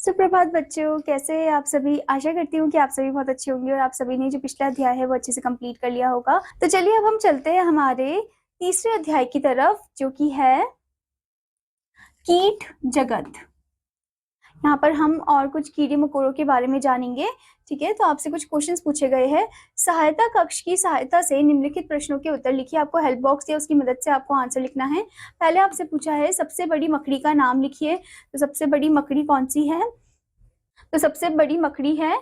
सुप्रभात बच्चों, कैसे हैं आप सभी। आशा करती हूँ कि आप सभी बहुत अच्छे होंगे और आप सभी ने जो पिछला अध्याय है वो अच्छे से कंप्लीट कर लिया होगा। तो चलिए अब हम चलते हैं हमारे तीसरे अध्याय की तरफ, जो कि है कीट जगत। यहाँ पर हम और कुछ कीड़े मकोड़ों के बारे में जानेंगे। ठीक है, तो आपसे कुछ क्वेश्चंस पूछे गए हैं। सहायता कक्ष की सहायता से निम्नलिखित प्रश्नों के उत्तर लिखिए। आपको हेल्प बॉक्स या उसकी मदद से आपको आंसर लिखना है। पहले आपसे पूछा है सबसे बड़ी मकड़ी का नाम लिखिए। तो सबसे बड़ी मकड़ी कौन सी है? तो सबसे बड़ी मकड़ी है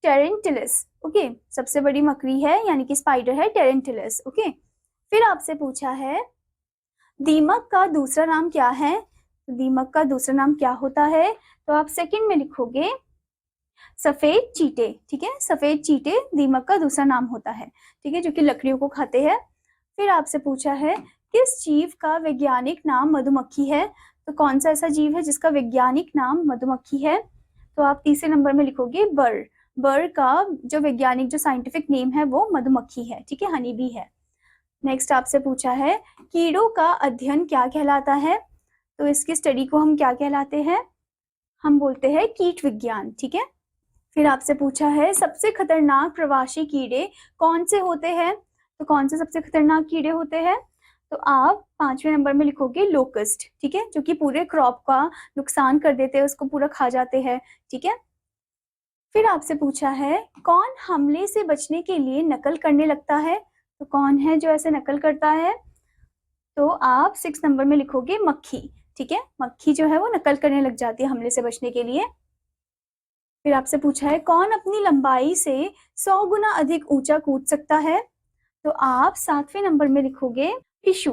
टेरेंटिलस। ओके, सबसे बड़ी मकड़ी है यानी कि स्पाइडर है टेरेंटिलस। ओके, फिर आपसे पूछा है दीमक का दूसरा नाम क्या है? तो दीमक का दूसरा नाम क्या होता है? तो आप सेकंड में लिखोगे सफेद चींटे। ठीक है, सफेद चींटे दीमक का दूसरा नाम होता है। ठीक है, जो कि लकड़ियों को खाते हैं। फिर आपसे पूछा है किस जीव का वैज्ञानिक नाम मधुमक्खी है? तो कौन सा ऐसा जीव है जिसका वैज्ञानिक नाम मधुमक्खी है? तो आप तीसरे नंबर में लिखोगे बर। बर का जो वैज्ञानिक जो साइंटिफिक नेम है वो मधुमक्खी है। ठीक है, हनी बी है। नेक्स्ट आपसे पूछा है कीड़ों का अध्ययन क्या कहलाता है? तो इसकी स्टडी को हम क्या कहलाते हैं? हम बोलते हैं कीट विज्ञान। ठीक है, फिर आपसे पूछा है सबसे खतरनाक प्रवासी कीड़े कौन से होते हैं? तो कौन से सबसे खतरनाक कीड़े होते हैं? तो आप पांचवें नंबर में लिखोगे लोकस्ट। ठीक है, जो कि पूरे क्रॉप का नुकसान कर देते हैं, उसको पूरा खा जाते हैं। ठीक है, फिर आपसे पूछा है कौन हमले से बचने के लिए नकल करने लगता है? तो कौन है जो ऐसे नकल करता है? तो आप 6 नंबर में लिखोगे मक्खी। ठीक है, मक्खी जो है वो नकल करने लग जाती है हमले से बचने के लिए। फिर आपसे पूछा है कौन अपनी लंबाई से 100 गुना अधिक ऊंचा कूद सकता है? तो आप 7वें नंबर में लिखोगे पिशु।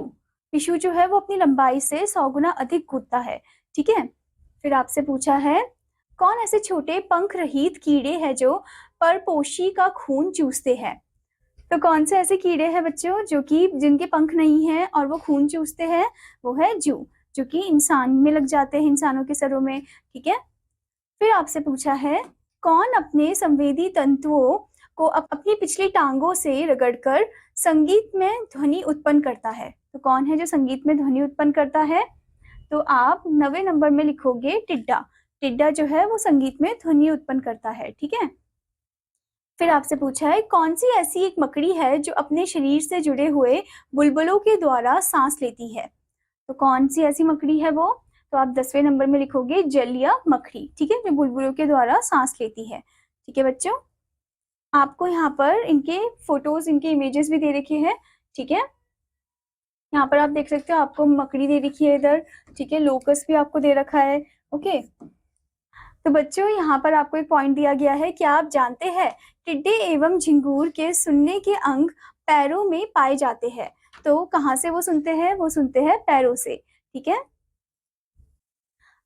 पिशु जो है वो अपनी लंबाई से 100 गुना अधिक कूदता है। ठीक है, फिर आपसे पूछा है कौन ऐसे छोटे पंख रहित कीड़े हैं जो परपोषी का खून चूसते हैं? तो कौन से ऐसे कीड़े हैं बच्चों जो कि जिनके पंख नहीं हैं और वो खून चूसते हैं? वो है जू, जो कि इंसान में लग जाते हैं, इंसानों के सरों में। ठीक है, फिर आपसे पूछा है कौन अपने संवेदी तंतुओं को अपनी पिछली टांगों से रगड़कर संगीत में ध्वनि उत्पन्न करता है? तो कौन है जो संगीत में ध्वनि उत्पन्न करता है? तो आप 9वें नंबर में लिखोगे टिड्डा। टिड्डा जो है वो संगीत में ध्वनि उत्पन्न करता है। ठीक है, फिर आपसे पूछा है कौन सी ऐसी एक मकड़ी है जो अपने शरीर से जुड़े हुए बुलबुलों के द्वारा सांस लेती है? तो कौन सी ऐसी मकड़ी है वो? तो आप 10वें नंबर में लिखोगे जलिया मकड़ी। ठीक है, जो बुलबुलों के द्वारा सांस लेती है। ठीक है बच्चों, आपको यहाँ पर इनके फोटोज, इनके इमेजेस भी दे रखे हैं। ठीक है, यहाँ पर आप देख सकते हो, आपको मकड़ी दे रखी है इधर। ठीक है, लोकस भी आपको दे रखा है। ओके, तो बच्चों यहाँ पर आपको एक पॉइंट दिया गया है। क्या आप जानते हैं टिड्डे एवं झिंगूर के सुनने के अंग पैरों में पाए जाते हैं? तो कहाँ से वो सुनते हैं? वो सुनते हैं पैरों से। ठीक है,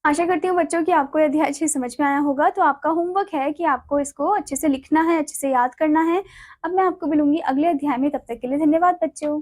आशा करती हूँ बच्चों कि आपको यह अध्याय अच्छे समझ में आया होगा। तो आपका होमवर्क है कि आपको इसको अच्छे से लिखना है, अच्छे से याद करना है। अब मैं आपको मिलूंगी अगले अध्याय में, तब तक के लिए धन्यवाद बच्चों।